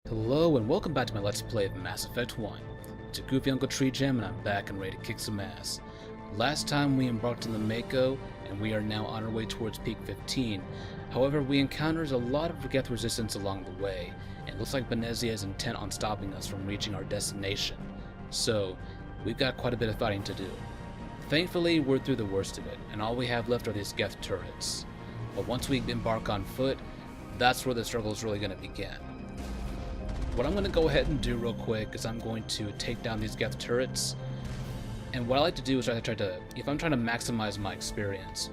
Hello and welcome back to my Let's Play of Mass Effect 1. It's your goofy Uncle GreatTreeJam and I'm back and ready to kick some ass. Last time we embarked on the Mako and we are now on our way towards Peak 15. However, we encountered a lot of Geth resistance along the way, and it looks like Benezia is intent on stopping us from reaching our destination. So, we've got quite a bit of fighting to do. Thankfully, we're through the worst of it, and all we have left are these Geth turrets. But once we embark on foot, that's where the struggle is really going to begin. What I'm going to go ahead and do real quick is I'm going to take down these Geth turrets, and what I like to do is if I'm trying to maximize my experience,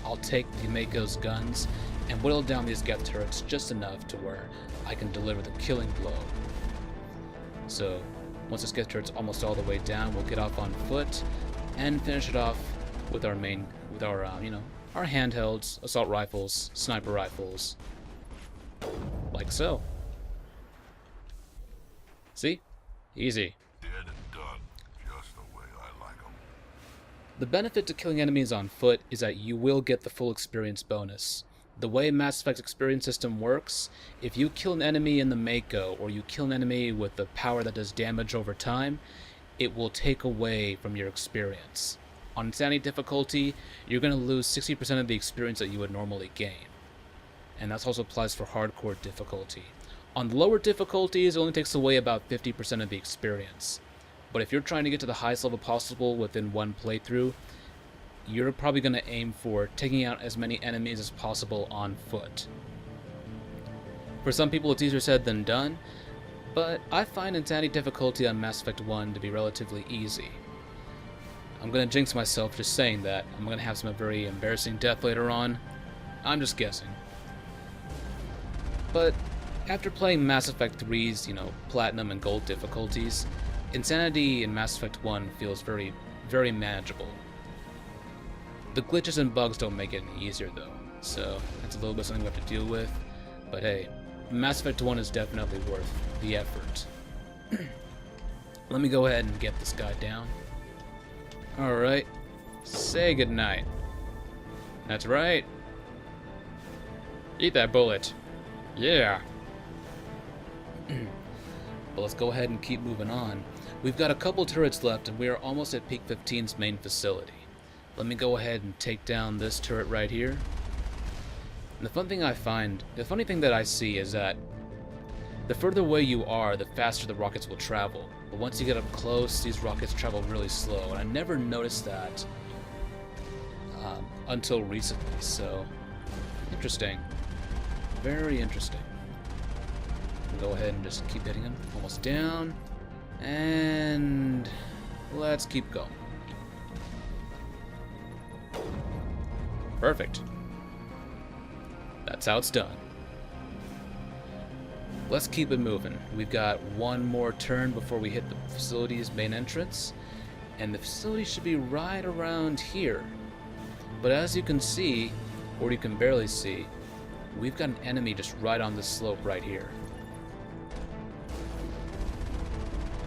I'll take the Mako's guns and whittle down these Geth turrets just enough to where I can deliver the killing blow. So once this Geth turret's almost all the way down, we'll get off on foot and finish it off with our our handhelds, assault rifles, sniper rifles, like so. See? Easy. Dead and done, just the way I like 'em. The benefit to killing enemies on foot is that you will get the full experience bonus. The way Mass Effect's experience system works, if you kill an enemy in the Mako, or you kill an enemy with the power that does damage over time, it will take away from your experience. On Insanity difficulty, you're going to lose 60% of the experience that you would normally gain. And that also applies for hardcore difficulty. On the lower difficulties, it only takes away about 50% of the experience. But if you're trying to get to the highest level possible within one playthrough, you're probably going to aim for taking out as many enemies as possible on foot. For some people it's easier said than done, but I find Insanity difficulty on Mass Effect 1 to be relatively easy. I'm going to jinx myself just saying that. I'm going to have some very embarrassing death later on. I'm just guessing. But after playing Mass Effect 3's, Platinum and Gold difficulties, Insanity in Mass Effect 1 feels very, very manageable. The glitches and bugs don't make it any easier though, so that's a little bit something we have to deal with. But hey, Mass Effect 1 is definitely worth the effort. Let me go ahead and get this guy down. Alright, say goodnight. That's right. Eat that bullet. Yeah. But let's go ahead and keep moving on. We've got a couple turrets left and we are almost at Peak 15's main facility. Let me go ahead and take down this turret right here. And the funny thing that I see is that the further away you are, the faster the rockets will travel. But once you get up close, these rockets travel really slow, and I never noticed that until recently, so interesting. Very interesting. Go ahead and just keep hitting him. Almost down. And let's keep going. Perfect. That's how it's done. Let's keep it moving. We've got one more turn before we hit the facility's main entrance, and the facility should be right around here. But as you can see, or you can barely see, we've got an enemy just right on this slope right here.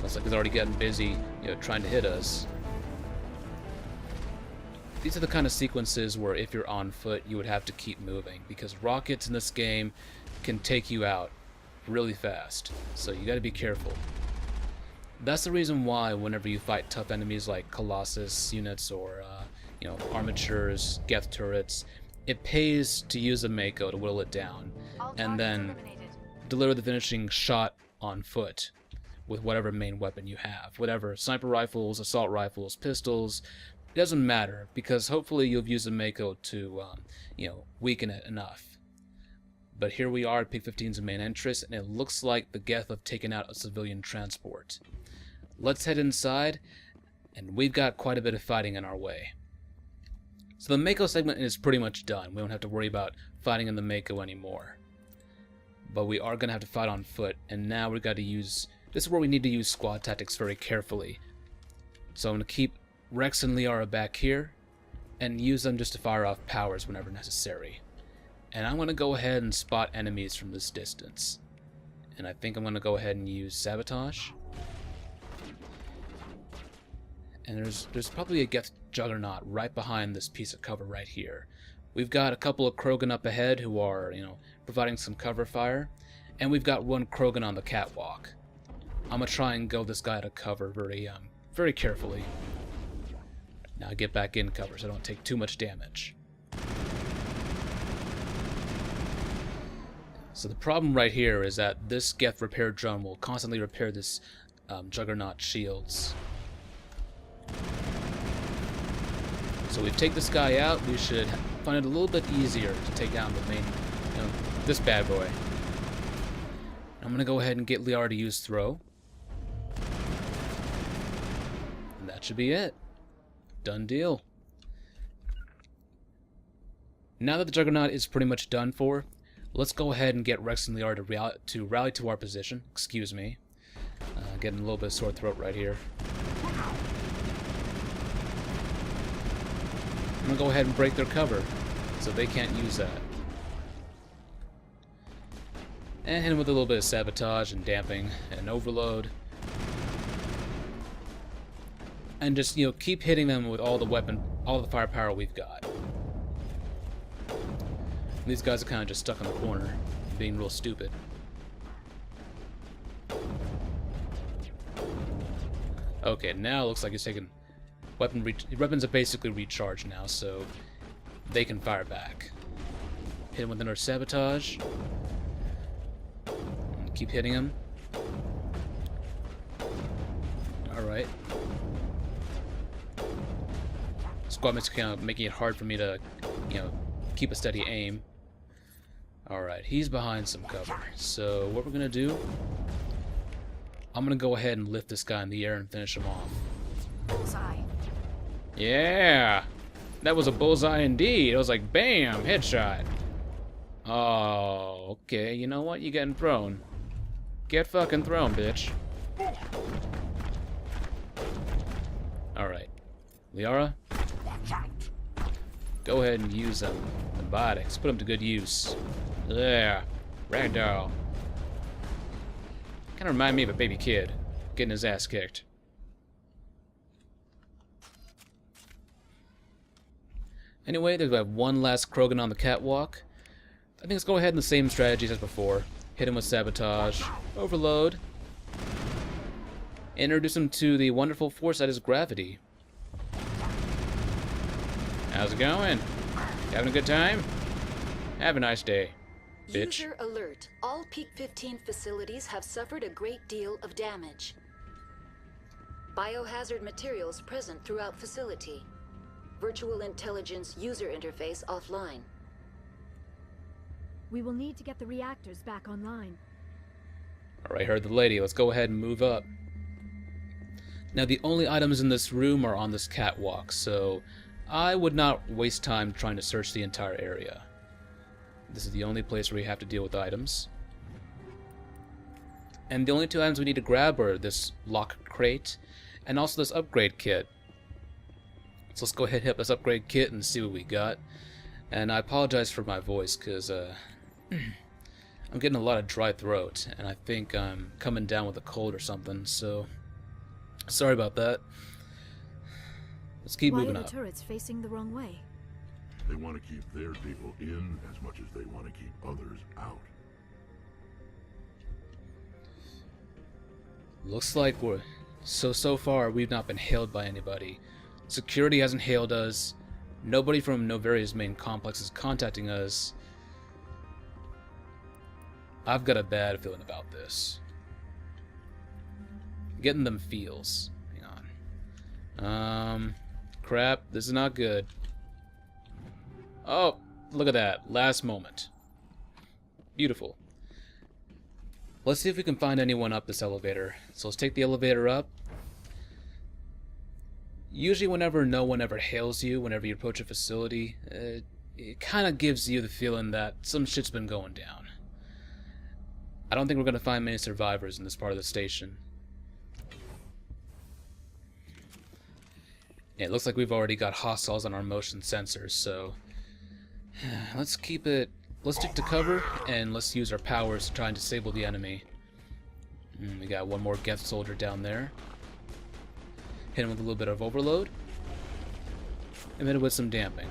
Looks like he's already getting busy, trying to hit us. These are the kind of sequences where if you're on foot, you would have to keep moving, because rockets in this game can take you out really fast, so you gotta be careful. That's the reason why whenever you fight tough enemies like Colossus units or, armatures, Geth turrets, it pays to use a Mako to whittle it down, and then deliver the finishing shot on foot with whatever main weapon you have. Whatever, sniper rifles, assault rifles, pistols, it doesn't matter, because hopefully you'll use a Mako to, weaken it enough. But here we are at Peak 15's main entrance, and it looks like the Geth have taken out a civilian transport. Let's head inside, and we've got quite a bit of fighting in our way. So the Mako segment is pretty much done. We don't have to worry about fighting in the Mako anymore. But we are going to have to fight on foot, and now we've got to use... This is where we need to use squad tactics very carefully. So I'm going to keep Rex and Liara back here, and use them just to fire off powers whenever necessary. And I'm going to go ahead and spot enemies from this distance. And I think I'm going to go ahead and use Sabotage. And there's probably a Geth Juggernaut right behind this piece of cover right here. We've got a couple of Krogan up ahead who are, providing some cover fire. And we've got one Krogan on the catwalk. I'm gonna try and go this guy to cover very carefully. Now get back in cover so I don't take too much damage. So the problem right here is that this Geth repair drone will constantly repair this Juggernaut shields. So we take this guy out, we should find it a little bit easier to take down the main, this bad boy. I'm gonna go ahead and get Liara to use throw. And that should be it. Done deal. Now that the Juggernaut is pretty much done for, let's go ahead and get Rex and Liara to rally to our position. Excuse me. Getting a little bit of sore throat right here. I'm gonna go ahead and break their cover, so they can't use that. And hit him with a little bit of sabotage and damping and overload. And just, keep hitting them with all the firepower we've got. These guys are kind of just stuck in the corner, being real stupid. Okay, now it looks like he's taking weapons are basically recharged now, so they can fire back. Hit him with another sabotage. Keep hitting him. Alright. Squadmates are kind of making it hard for me to, keep a steady aim. Alright, he's behind some cover. So what we're gonna do, I'm gonna go ahead and lift this guy in the air and finish him off. Bullseye. Yeah! That was a bullseye indeed. It was like, bam! Headshot. Oh, okay. You know what? You're getting thrown. Get fucking thrown, bitch. Alright. Liara? Go ahead and use them. Robotics. Put them to good use. Yeah. Ragdoll. Kind of remind me of a baby kid getting his ass kicked. Anyway, there's one last Krogan on the catwalk. I think let's go ahead in the same strategies as before. Hit him with sabotage, overload, introduce him to the wonderful force that is gravity. How's it going? Having a good time? Have a nice day, bitch. User alert. All Peak 15 facilities have suffered a great deal of damage. Biohazard materials present throughout facility. Virtual intelligence user interface offline. We will need to get the reactors back online. Alright, heard the lady. Let's go ahead and move up. Now, the only items in this room are on this catwalk, so I would not waste time trying to search the entire area. This is the only place where you have to deal with items. And the only two items we need to grab are this lock crate and also this upgrade kit. So let's go ahead and hit up this upgrade kit and see what we got. And I apologize for my voice, because I'm getting a lot of dry throat, and I think I'm coming down with a cold or something, so sorry about that. Let's keep moving up. Why are the turrets facing the wrong way? They want to keep their people in as much as they want to keep others out. Looks like so far we've not been hailed by anybody. Security hasn't hailed us. Nobody from Novaria's main complex is contacting us. I've got a bad feeling about this. Getting them feels. Hang on. Crap. This is not good. Oh, look at that. Last moment. Beautiful. Let's see if we can find anyone up this elevator. So let's take the elevator up. Usually whenever no one ever hails you, whenever you approach a facility, it kind of gives you the feeling that some shit's been going down. I don't think we're going to find many survivors in this part of the station. Yeah, it looks like we've already got hostiles on our motion sensors, so let's stick to cover, and let's use our powers to try and disable the enemy. We got one more Geth soldier down there. Hit him with a little bit of overload, and then with some damping.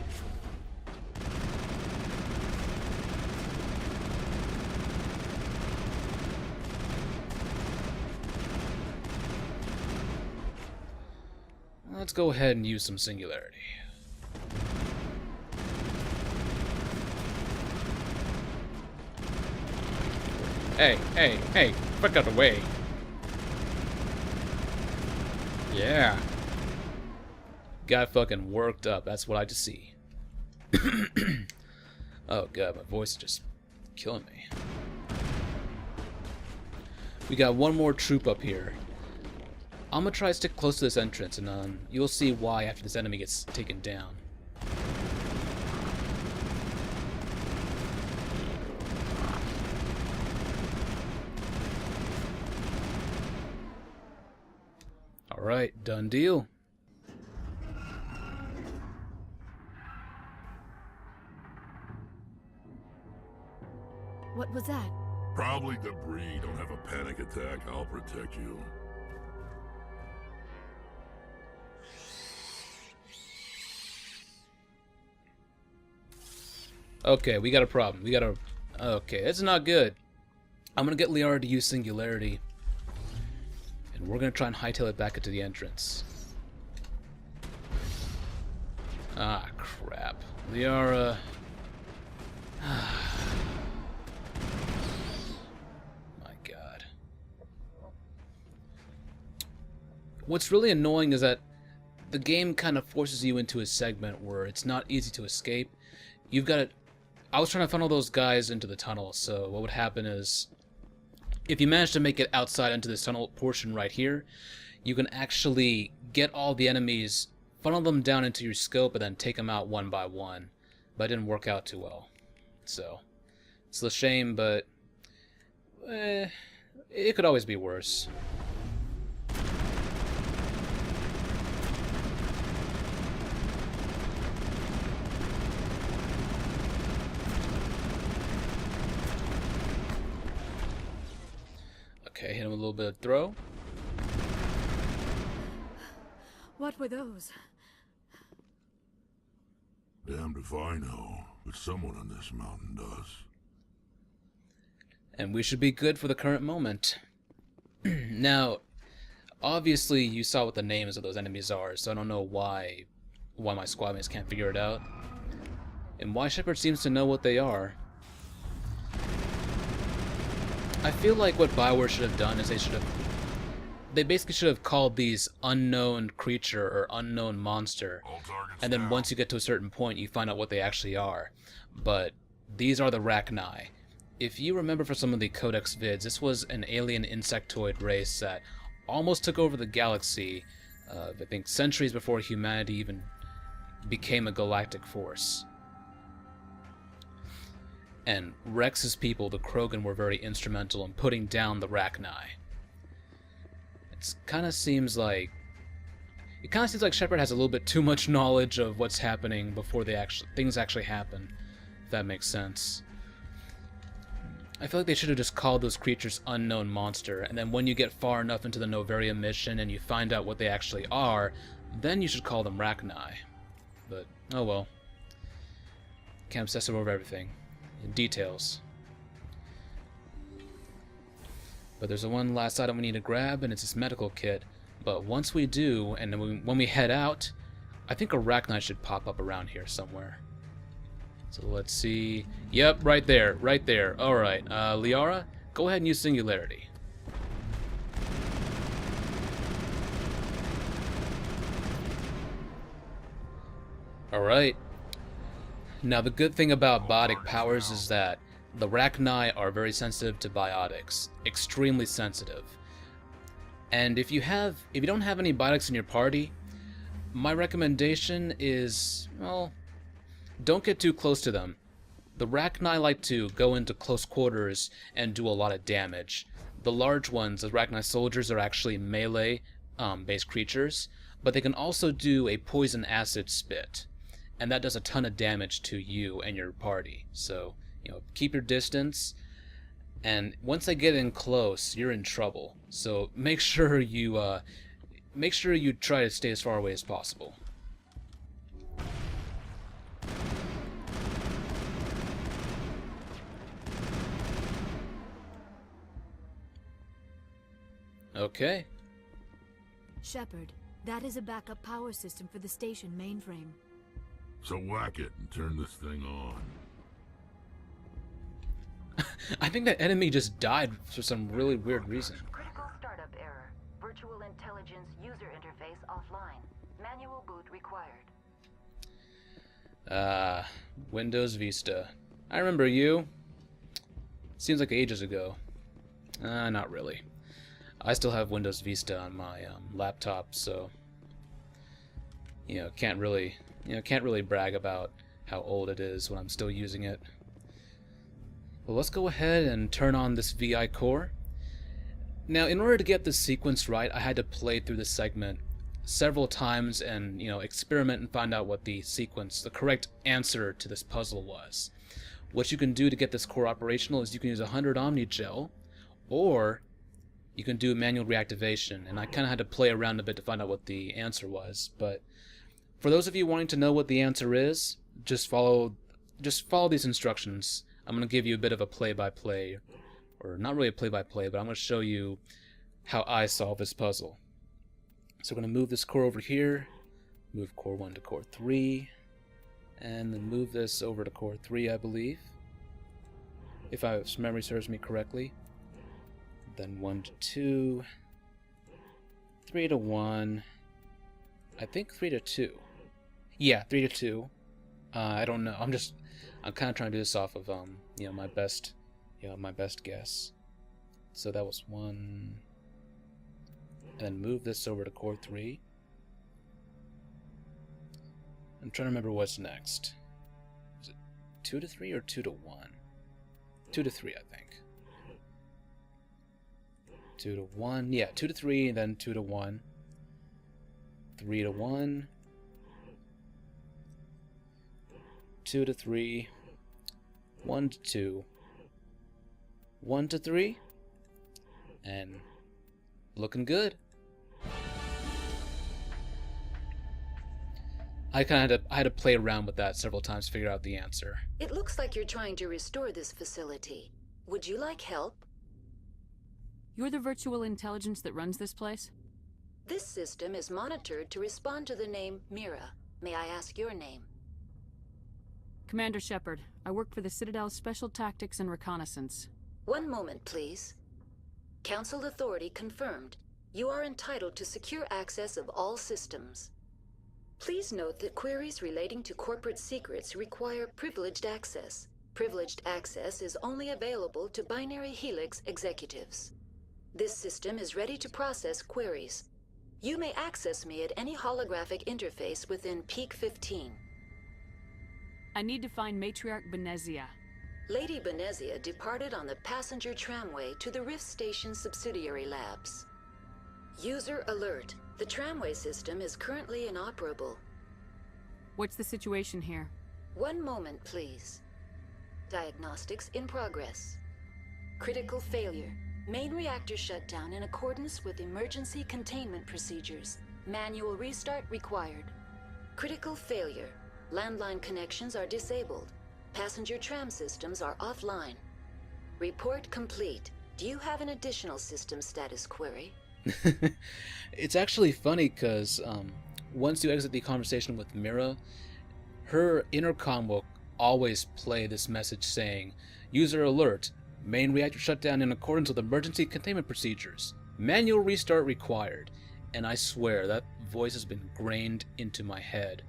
Let's go ahead and use some singularity. Hey, hey, hey, fuck out of the way. Yeah. Got fucking worked up, that's what I just see. Oh god, my voice is just killing me. We got one more troop up here. I'm gonna try to stick close to this entrance, and you'll see why after this enemy gets taken down. Alright, done deal. What was that? Probably debris. Don't have a panic attack. I'll protect you. Okay, we got a problem. Okay, that's not good. I'm gonna get Liara to use singularity. And we're gonna try and hightail it back into the entrance. Ah, crap. Liara... My god. What's really annoying is that the game kind of forces you into a segment where it's not easy to escape. You've got to... I was trying to funnel those guys into the tunnel, so what would happen is... if you manage to make it outside into this tunnel portion right here, you can actually get all the enemies, funnel them down into your scope, and then take them out one by one. But it didn't work out too well. So, it's a shame, but... it could always be worse. Okay, hit him with a little bit of throw. What were those? Damned if I know, but someone on this mountain does. And we should be good for the current moment. Now, obviously you saw what the names of those enemies are, so I don't know why my squad mates can't figure it out. And why Shepard seems to know what they are. I feel like what BioWare should have done is they basically should have called these unknown creature or unknown monster, and then once you get to a certain point you find out what they actually are. But these are the Rachni. If you remember from some of the Codex vids, this was an alien insectoid race that almost took over the galaxy, I think centuries before humanity even became a galactic force. And Rex's people, the Krogan, were very instrumental in putting down the Rachni. It kind of seems like Shepard has a little bit too much knowledge of what's happening before things actually happen, if that makes sense. I feel like they should have just called those creatures unknown monster, and then when you get far enough into the Novaria mission and you find out what they actually are, then you should call them Rachni. But, oh well. Can't obsess over everything. Details. But there's one last item we need to grab, and it's this medical kit. But once we do, and then when we head out, I think a Rachni should pop up around here somewhere. So let's see. Yep, right there, right there. Alright, Liara, go ahead and use singularity. Alright. Now the good thing about biotic powers is that the Rachni are very sensitive to biotics. Extremely sensitive. And if you don't have any biotics in your party, my recommendation is, well, don't get too close to them. The Rachni like to go into close quarters and do a lot of damage. The large ones, the Rachni soldiers, are actually melee based creatures, but they can also do a poison acid spit. And that does a ton of damage to you and your party. So, keep your distance. And once they get in close, you're in trouble. So make sure you try to stay as far away as possible. Okay. Shepard, That is a backup power system for the station mainframe. So whack it and turn this thing on. I think that enemy just died for some really weird reason. Critical startup error. Virtual intelligence user interface offline. Manual boot required. Windows Vista. I remember you. Seems like ages ago. Not really. I still have Windows Vista on my laptop, so can't really brag about how old it is when I'm still using it. Well, let's go ahead and turn on this VI core. Now, in order to get this sequence right, I had to play through this segment several times and experiment and find out what the correct answer to this puzzle was. What you can do to get this core operational is you can use 100 Omni Gel, or you can do manual reactivation, and I kind of had to play around a bit to find out what the answer was. But for those of you wanting to know what the answer is, just follow these instructions. I'm going to give you a bit of a play-by-play, or not really a play-by-play, but I'm going to show you how I solve this puzzle. So we're going to move this core over here, move core 1 to core 3, and then move this over to core 3, I believe, if memory serves me correctly. Then 1 to 2, 3 to 1, I think 3 to 2. Yeah, 3 to 2. I don't know. I'm kind of trying to do this off of my best guess. So that was 1, and then move this over to core 3. I'm trying to remember what's next. Is it 2 to 3 or 2 to 1? 2 to 3, I think. 2 to 1. Yeah, 2 to 3, and then 2 to 1. 3 to 1. 2 to 3. 1 to 2. 1 to 3. And looking good. I had to play around with that several times to figure out the answer. It looks like you're trying to restore this facility. Would you like help? You're the virtual intelligence that runs this place? This system is monitored to respond to the name Mira. May I ask your name? Commander Shepard. I work for the Citadel's Special Tactics and Reconnaissance. One moment, please. Council authority confirmed. You are entitled to secure access of all systems. Please note that queries relating to corporate secrets require privileged access. Privileged access is only available to Binary Helix executives. This system is ready to process queries. You may access me at any holographic interface within Peak 15. I need to find Matriarch Benezia. Lady Benezia departed on the passenger tramway to the Rift Station subsidiary labs. User alert. The tramway system is currently inoperable. What's the situation here? One moment, please. Diagnostics in progress. Critical failure. Main reactor shutdown in accordance with emergency containment procedures. Manual restart required. Critical failure. Landline connections are disabled. Passenger tram systems are offline. Report complete. Do you have an additional system status query? It's actually funny because once you exit the conversation with Mira, her intercom will always play this message saying, "User alert, main reactor shutdown in accordance with emergency containment procedures. Manual restart required." And I swear that voice has been ingrained into my head.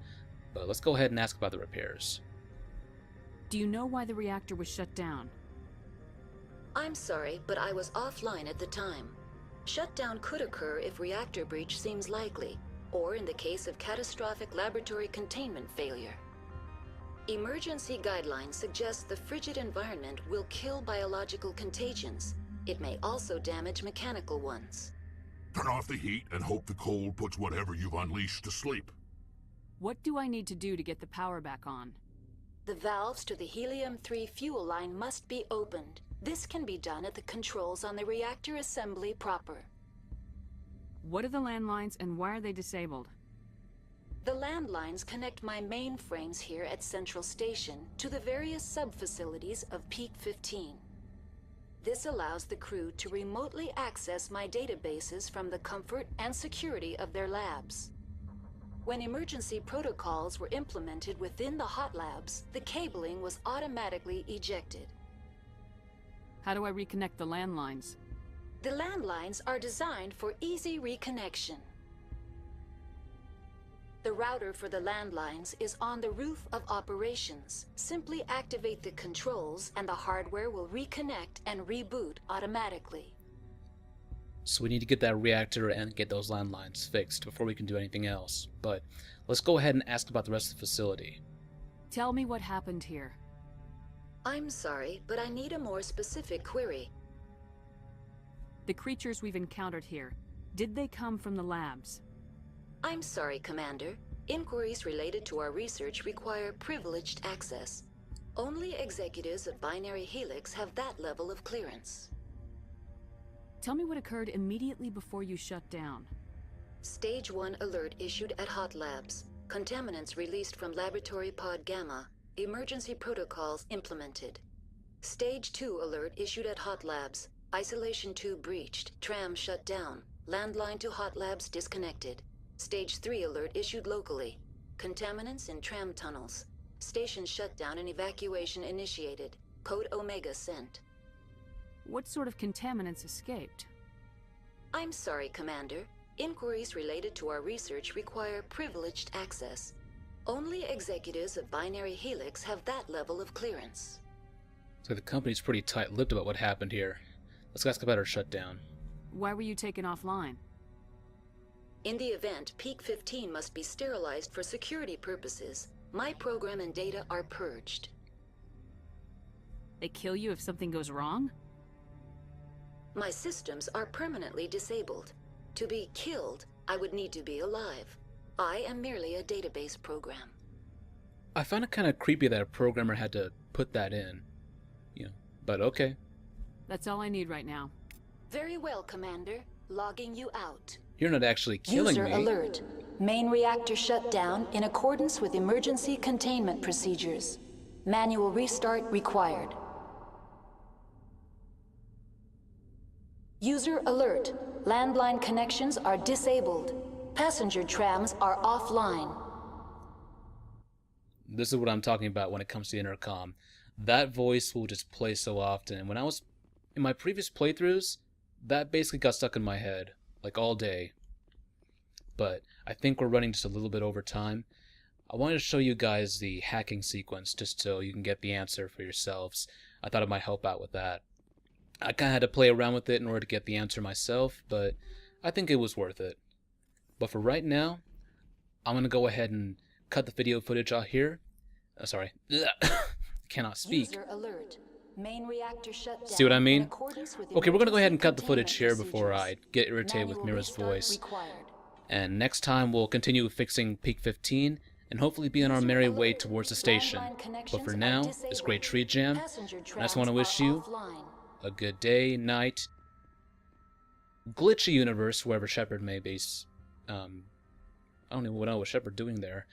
But let's go ahead and ask about the repairs. Do you know why the reactor was shut down? I'm sorry, but I was offline at the time. Shutdown could occur if reactor breach seems likely, or in the case of catastrophic laboratory containment failure. Emergency guidelines suggest the frigid environment will kill biological contagions. It may also damage mechanical ones. Turn off the heat and hope the cold puts whatever you've unleashed to sleep. What do I need to do to get the power back on? The valves to the helium-3 fuel line must be opened. This can be done at the controls on the reactor assembly proper. What are the landlines and why are they disabled? The landlines connect my mainframes here at Central Station to the various sub-facilities of Peak 15. This allows the crew to remotely access my databases from the comfort and security of their labs. When emergency protocols were implemented within the hot labs, the cabling was automatically ejected. How do I reconnect the landlines? The landlines are designed for easy reconnection. The router for the landlines is on the roof of operations. Simply activate the controls and the hardware will reconnect and reboot automatically. So we need to get that reactor and get those landlines fixed before we can do anything else. But let's go ahead and ask about the rest of the facility. Tell me what happened here. I'm sorry, but I need a more specific query. The creatures we've encountered here, did they come from the labs? I'm sorry, Commander. Inquiries related to our research require privileged access. Only executives of Binary Helix have that level of clearance. Tell me what occurred immediately before you shut down. Stage 1 alert issued at Hot Labs. Contaminants released from Laboratory Pod Gamma. Emergency protocols implemented. Stage 2 alert issued at Hot Labs. Isolation tube breached. Tram shut down. Landline to Hot Labs disconnected. Stage 3 alert issued locally. Contaminants in tram tunnels. Station shutdown and evacuation initiated. Code Omega sent. What sort of contaminants escaped? I'm sorry, Commander. Inquiries related to our research require privileged access. Only executives of Binary Helix have that level of clearance. So the company's pretty tight-lipped about what happened here. Let's ask about our shutdown. Why were you taken offline? In the event, Peak 15 must be sterilized for security purposes. My program and data are purged. They kill you if something goes wrong? My systems are permanently disabled. To be killed, I would need to be alive. I am merely a database program. I found it kind of creepy that a programmer had to put that in. But okay. That's all I need right now. Very well, Commander. Logging you out. You're not actually killing User me. alert. Main reactor shut down in accordance with emergency containment procedures. Manual restart required. User alert. Landline connections are disabled. Passenger trams are offline. This is what I'm talking about when it comes to intercom. That voice will just play so often. And when I was in my previous playthroughs, that basically got stuck in my head, like all day. But I think we're running just a little bit over time. I wanted to show you guys the hacking sequence just so you can get the answer for yourselves. I thought it might help out with that. I kind of had to play around with it in order to get the answer myself, but I think it was worth it. But for right now, I'm going to go ahead and cut the video footage out here. Sorry. Cannot speak. User alert. Main reactor shut down. See what I mean? In accordance with Okay, we're going to go ahead and cut the emergency footage here containment before I procedures. get irritated with Manual Mira's restart voice. required. And next time we'll continue fixing Peak 15 and hopefully be on our merry way towards the station. But for now, it's GreatTreeJam. I just want to wish you a good day, night, glitchy universe, wherever Shepard may be. I don't even know what Shepard's doing there.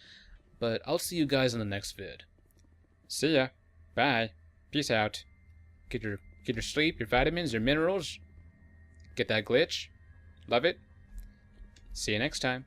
But I'll see you guys in the next vid. See ya. Bye. Peace out. Get your sleep, your vitamins, your minerals. Get that glitch. Love it. See you next time.